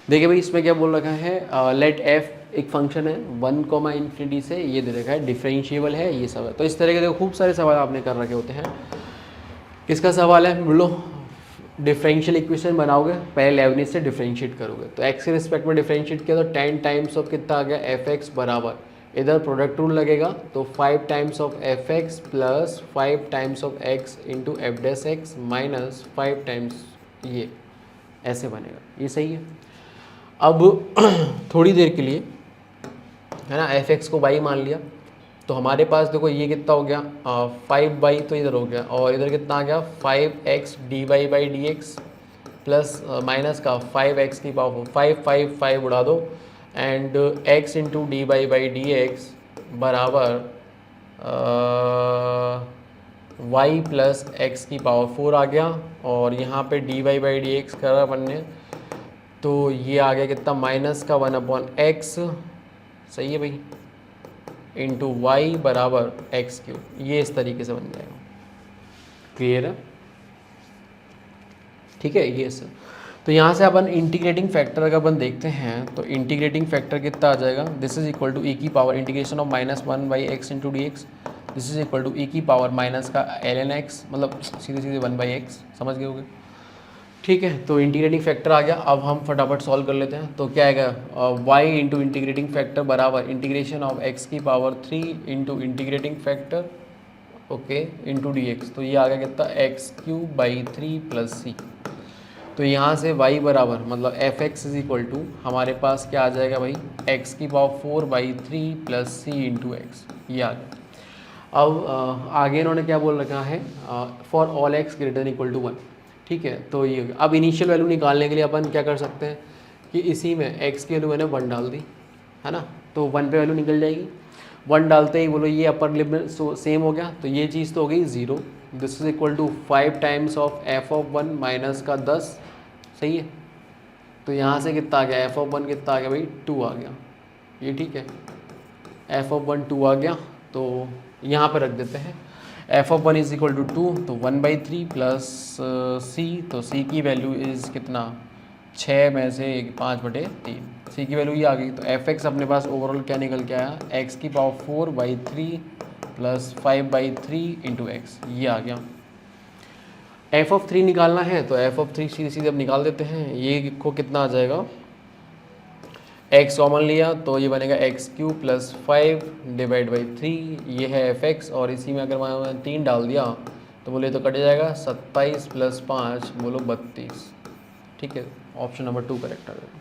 देखिए भाई इसमें क्या बोल रखा है, लेट एफ एक फंक्शन है 1, से ये दे रखा है डिफरेंशिएबल है, ये सब है। तो इस तरह के देखो खूब सारे सवाल आपने कर रखे होते हैं। किसका सवाल है बोलो, डिफरेंशियल इक्वेशन बनाओगे, पहले लेबनिज़ से डिफरेंशिएट करोगे, तो एक्स के रिस्पेक्ट में डिफरेंशिएट किया तो 10 टाइम्स ऑफ कितना आ गया एफ एक्स बराबर, इधर प्रोडक्ट रूल लगेगा तो 5 times of F x plus 5 times of x into F dash x minus 5 times ये, ऐसे बनेगा। ये सही है। अब थोड़ी देर के लिए है ना एफ एक्स को वाई मान लिया, तो हमारे पास देखो ये कितना हो गया 5 तो इधर हो गया, और इधर कितना आ गया 5x dy by D x plus minus का 5x की पावर 5 उड़ा दो, and x into D by D x बराबर y प्लस एक्स की पावर 4 आ गया, और यहाँ पे डी बाई डी एक्स करा अपन ने, तो ये आ गया कितना माइनस का 1/x, सही है भाई, इंटू वाई बराबर एक्स क्यूब, ये इस तरीके से बन जाएगा। क्लियर है? ठीक है ये सर। तो यहाँ से अपन इंटीग्रेटिंग फैक्टर अगर अपन देखते हैं तो इंटीग्रेटिंग फैक्टर कितना आ जाएगा, this is equal to e की power integration of -1 by x into D x, this is equal to e की पावर माइनस का ln x, मतलब सीधे सीधे 1 बाई एक्स, समझ गए होगे। ठीक है, तो इंटीग्रेटिंग फैक्टर आ गया। अब हम फटाफट सॉल्व कर लेते हैं। तो क्या आएगा y इंटू इंटीग्रेटिंग फैक्टर बराबर इंटीग्रेशन ऑफ x की power 3 into integrating factor okay into D X, तो ये आ गया कितना X cube by 3 plus C. तो यहाँ से y बराबर मतलब F X is equal to हमारे पास क्या आ जाएगा भाई x की power 4 by 3 plus C into X, ये आ गया। अब आगे इन्होंने क्या बोल रखा है, for all X greater than equal to 1। ठीक है, तो ये अब इनिशियल वैल्यू निकालने के लिए अपन क्या कर सकते हैं कि इसी में x की वैल्यू मैंने 1 डाल दी है ना, तो 1 पे वैल्यू निकल जाएगी। 1 डालते ही बोलो ये अपर लिमिट सेम हो गया, तो ये चीज़ तो हो गई 0। This is equal to 5 times of F of 1 minus का 10, सही है। तो यहाँ से कितना आ गया एफ ऑफ 1 कितना आ गया भाई 2 आ गया, ये ठीक है, एफ ऑफ 1 2 आ गया। तो यहाँ पर रख देते हैं F of 1 is equal to 2, तो 1/3 प्लस सी, तो सी की वैल्यू इज़ कितना 6 में से 5/3, सी की वैल्यू ये आ गई। तो एफ एक्स अपने पास ओवरऑल क्या निकल के आया एक्स की पावर 4/3 प्लस 5/3 इंटू एक्स, ये आ गया। एफ ऑफ 3 निकालना है तो एफ ऑफ 3 सीधे सीधे अब निकाल देते हैं। ये को कितना आ जाएगा, x कॉमन लिया तो ये बनेगा x Q plus 5 divide by 3, ये है एफ एक्स, और इसी में अगर मैं 3 डाल दिया तो बोले तो कट जाएगा 27 प्लस 5 बोलो 32। ठीक है, ऑप्शन नंबर 2 करेक्ट आ जाएगा।